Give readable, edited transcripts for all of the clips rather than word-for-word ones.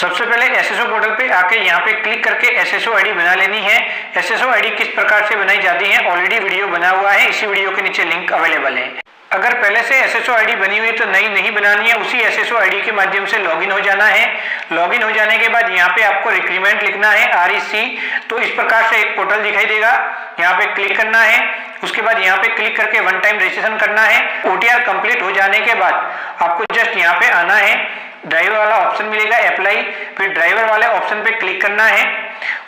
सबसे पहले SSO portal पे आके यहाँ पे क्लिक करके एसएसओ आईडी बना लेनी है। एसएसओ आईडी किस प्रकार से बनाई जाती है ऑलरेडी वीडियो बना हुआ है, इसी वीडियो के नीचे लिंक अवेलेबल है। अगर पहले से एसएसओ आईडी बनी हुई तो नई नहीं बनानी है, उसी एसएसओ आईडी के माध्यम से लॉगिन हो जाना है। लॉगिन हो जाने के बाद यहाँ पे आपको रिक्रूटमेंट लिखना है REC। तो इस प्रकार से एक पोर्टल दिखाई देगा, यहाँ पे क्लिक करना है। उसके बाद यहाँ पे क्लिक करके वन टाइम रजिस्ट्रेशन करना है। OTR कंप्लीट हो जाने के बाद आपको जस्ट यहाँ पे आना है, ड्राइवर वाला ऑप्शन मिलेगा अप्लाई, फिर ड्राइवर वाले ऑप्शन पे क्लिक करना है।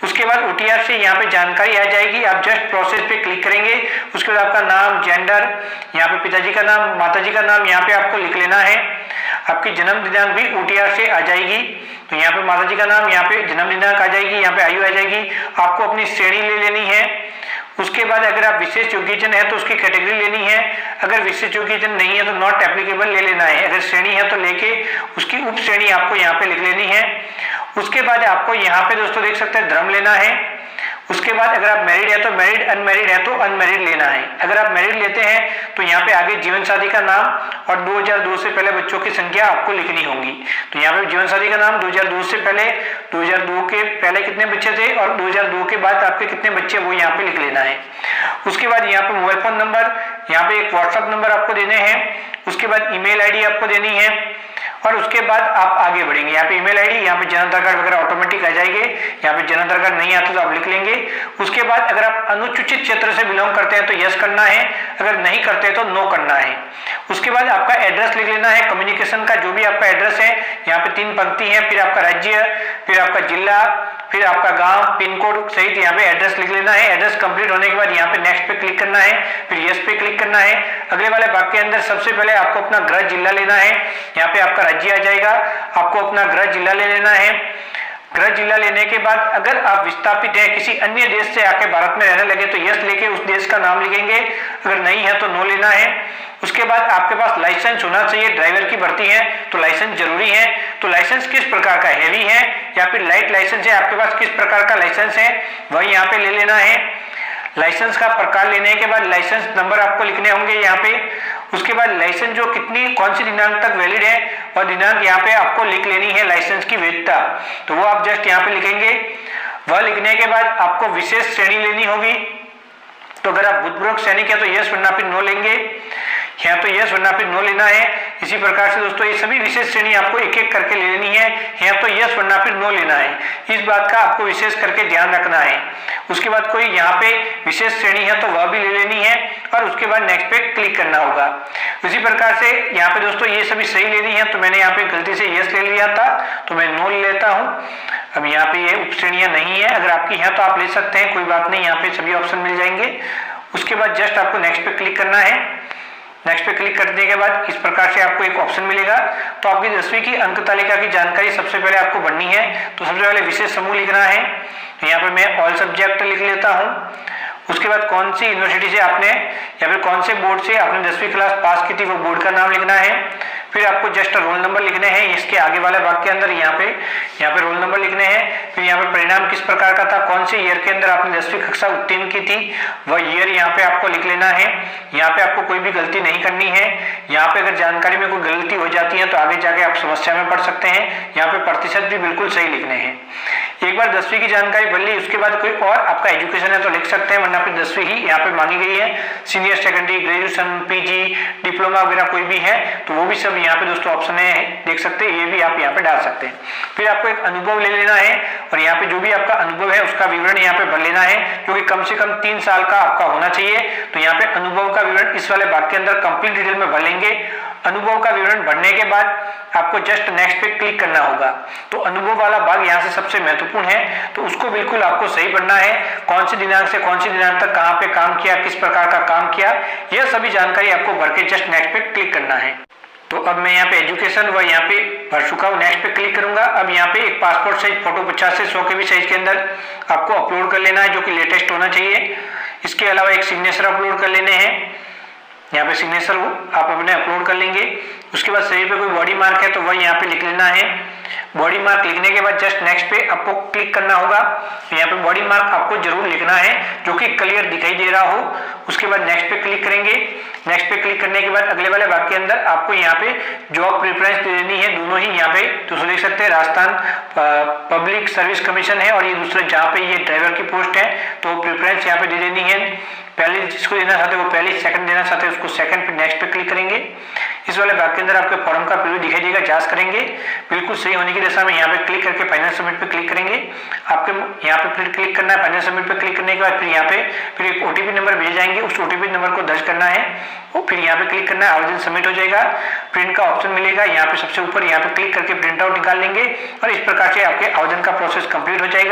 उसके बाद OTR से यहाँ पे जानकारी आ जाएगी, आप जस्ट प्रोसेस पे क्लिक करेंगे। उसके बाद आपका नाम, जेंडर, यहाँ पे पिताजी का नाम, माताजी का नाम यहाँ पे आपको लिख लेना है। आपकी जन्म दिनांक भी OTR से आ जाएगी, तो यहाँ पे माताजी का नाम, यहाँ पे जन्म दिनांक आ जाएगी, यहाँ पे आयु आ जाएगी। आपको अपनी श्रेणी ले लेनी है। उसके बाद अगर आप विशेष योग्यजन है तो उसकी कैटेगरी लेनी है, अगर विशेष योग्यजन नहीं है तो नॉट एप्लीकेबल ले लेना है। अगर श्रेणी है तो लेके उसकी उप श्रेणी आपको यहाँ पे लिख लेनी है। उसके बाद आपको यहाँ पे दोस्तों देख सकते हैं धर्म लेना है। उसके बाद अगर आप मैरिड है तो मैरिड, अनमैरिड है तो अनमैरिड लेना है। अगर आप मैरिड लेते हैं तो यहाँ पे आगे जीवन साथी का नाम और 2002 से पहले बच्चों की संख्या आपको लिखनी होगी। तो यहाँ पे जीवन साथी का नाम 2002 से पहले, 2002 के पहले कितने बच्चे थे और 2002 के बाद आपके कितने बच्चे, वो यहाँ पे लिख लेना है। उसके बाद यहाँ पे मोबाइल फोन नंबर, यहाँ पे एक व्हाट्सएप नंबर आपको देने हैं। उसके बाद ईमेल आईडी आपको देनी है और उसके बाद आप आगे बढ़ेंगे। यहाँ पे ईमेल आईडी, यहाँ पे जन आधार कार्ड वगैरह ऑटोमेटिक आ जाएंगे। यहाँ पे जन आधार कार्ड नहीं आता तो आप लिख लेंगे। उसके बाद अगर आप अनुसूचित क्षेत्र से बिलोंग करते हैं तो यस करना है, अगर नहीं करते तो नो करना है। उसके बाद आपका एड्रेस लिख लेना है, कम्युनिकेशन का जो भी आपका एड्रेस है। यहाँ पे 3 पंक्ति है, फिर आपका राज्य, फिर आपका जिला, फिर आपका गांव, पिन कोड सहित यहाँ पे एड्रेस लिख लेना है। एड्रेस कंप्लीट होने के बाद यहाँ पे नेक्स्ट पे क्लिक करना है, फिर यस पे क्लिक करना है। अगले वाले भाग के अंदर सबसे पहले आपको अपना गृह जिला लेना है। यहाँ पे आपका राज्य आ जाएगा, आपको अपना गृह जिला ले लेना है। गृह जिला लेने के बाद अगर आप विस्थापित हैं, किसी अन्य देश से आके भारत में रहने लगे तो यस लेके उस देश का नाम लिखेंगे, अगर नहीं है तो नो लेना है। उसके बाद आपके पास लाइसेंस होना चाहिए, ड्राइवर की भर्ती है तो लाइसेंस जरूरी है। तो लाइसेंस किस प्रकार का, हैवी है या फिर लाइट लाइसेंस है, आपके पास किस प्रकार का लाइसेंस है वह यहाँ पे ले लेना है। लाइसेंस का प्रकार लेने के बाद लाइसेंस नंबर आपको लिखने होंगे यहाँ पे। उसके बाद लाइसेंस जो कौन सी दिनांक तक वैलिड है और दिनांक यहाँ पे आपको लिख लेनी है, लाइसेंस की वैधता, तो वो आप जस्ट यहाँ पे लिखेंगे। वह लिखने के बाद आपको विशेष श्रेणी लेनी होगी, तो अगर आप भूतपूर्व सैनिक है तो यस वरना फिर नो लेंगे, यहाँ तो यस वरना फिर नो लेना है। इसी प्रकार से दोस्तों ये सभी विशेष श्रेणी आपको एक एक करके ले लेनी है, यहाँ तो यस वरना फिर नो लेना है। इस बात का आपको विशेष करके ध्यान रखना है। उसके बाद कोई यहाँ पे विशेष श्रेणी है तो वह भी ले लेनी है और उसके बाद नेक्स्ट पे क्लिक करना होगा। उसी प्रकार से यहाँ पे दोस्तों ये सभी सही लेनी है, तो मैंने यहाँ पे गलती से यस ले लिया था तो मैं नो ले लेता हूँ। अब यहाँ पे ये उप श्रेणियां नहीं है, अगर आपकी है तो आप ले सकते हैं, कोई बात नहीं, यहाँ पे सभी ऑप्शन मिल जाएंगे। उसके बाद जस्ट आपको नेक्स्ट पे क्लिक करना है। नेक्स्ट पे क्लिक करने के बाद इस प्रकार से आपको एक ऑप्शन मिलेगा। तो आपकी 10वीं की अंक तालिका की जानकारी सबसे पहले आपको भरनी है, तो सबसे पहले विशेष समूह लिखना है। यहाँ पे मैं ऑल सब्जेक्ट लिख लेता हूँ। उसके बाद कौन सी यूनिवर्सिटी से आपने या फिर कौन से बोर्ड से आपने 10वीं क्लास पास की थी वो बोर्ड का नाम लिखना है। फिर आपको जस्ट रोल नंबर लिखने हैं, इसके आगे वाले भाग के अंदर यहाँ पे रोल नंबर लिखने हैं। फिर यहाँ पे परिणाम किस प्रकार का था, कौन से ईयर के अंदर आपने 10वीं कक्षा उत्तीर्ण की थी वह ईयर यहाँ पे आपको लिख लेना है। यहाँ पे आपको कोई भी गलती नहीं करनी है। यहाँ पे अगर जानकारी में कोई गलती हो जाती है तो आगे जाके आप समस्या में पड़ सकते हैं। यहाँ पे प्रतिशत भी बिल्कुल सही लिखने हैं। एक बार 10वीं की जानकारी भर ली, उसके बाद कोई और आपका एजुकेशन है तो लिख सकते हैं, वरना फिर 10वीं ही यहाँ पे मांगी गई है। Senior secondary, graduation, PG, diploma वगैरह कोई भी है तो वो भी सब यहाँ पे दोस्तों ऑप्शन है, देख सकते हैं, ये भी आप यहाँ पे डाल सकते हैं। फिर आपको एक अनुभव ले लेना है और यहाँ पे जो भी आपका अनुभव है उसका विवरण यहाँ पे भर लेना है, क्योंकि कम से कम 3 साल का आपका होना चाहिए। तो यहाँ पे अनुभव का विवरण इस वाले भाग के अंदर कंप्लीट डिटेल में भर लेंगे। अनुभव का विवरण भरने के बाद आपको जस्ट नेक्स्ट पे क्लिक करना होगा। तो अनुभव वाला भाग यहाँ से सबसे महत्वपूर्ण है, तो उसको बिल्कुल आपको सही भरना है। कौन सी दिनांक से कौन सी दिनांक तक कहाँ पे काम किया, किस प्रकार का काम किया, यह सभी जानकारी आपको भर के जस्ट नेक्स्ट पे क्लिक करना है। तो अब मैं यहाँ पे एजुकेशन व यहाँ पे भर चुका हूँ, नेक्स्ट पे क्लिक करूंगा। अब यहाँ पे एक पासपोर्ट साइज फोटो 50 से 100 KB साइज के अंदर आपको अपलोड कर लेना है, जो कि लेटेस्ट होना चाहिए। इसके अलावा एक सिग्नेचर अपलोड कर लेने हैं, यहाँ पे सिग्नेचर आप अपने अपलोड कर लेंगे। उसके बाद शरीर पे कोई बॉडी मार्क है तो वह यहाँ पे लिख लेना है। बॉडी मार्क लिखने के बाद जस्ट नेक्स्ट पे आपको क्लिक करना होगा। यहाँ पे बॉडी मार्क आपको जरूर लिखना है जो कि क्लियर दिखाई दे रहा हो। उसके बाद नेक्स्ट पे क्लिक करेंगे। नेक्स्ट पे क्लिक करने के बाद अगले वाले भाग के अंदर आपको यहाँ पे जॉब प्रेफरेंस दे देनी है, दोनों ही यहाँ पे दोस्तों देख सकते हैं राजस्थान पब्लिक सर्विस कमीशन है और ये दूसरा जहाँ पे ये ड्राइवर की पोस्ट है, तो प्रेफरेंस यहाँ पे दे देनी है। पहले जिसको देना चाहते हैं वो पहले, सेकंड देना चाहते हैं उसको सेकंड पे नेक्स्ट पे क्लिक करेंगे। इस वाले भाग के अंदर आपके फॉर्म का प्रीव्यू दिखाई देगा, जांच करेंगे बिल्कुल सही होने की दशा में यहाँ पे क्लिक करके फाइनल सबमिट पे क्लिक करेंगे। आपके यहाँ पे फिर क्लिक करना है, फाइनल सबमिट पे क्लिक करने के बाद फिर यहाँ पे फिर एक ओटीपी नंबर भेजे जाएंगे, उस ओटीपी नंबर को दर्ज करना है और फिर यहाँ पे क्लिक करना है, आवेदन सबमिट हो जाएगा। प्रिंट का ऑप्शन मिलेगा यहाँ पे सबसे ऊपर, यहाँ पे क्लिक करके प्रिंट आउट निकाल लेंगे और इस प्रकार से आपके आवेदन का प्रोसेस कंप्लीट हो जाएगा।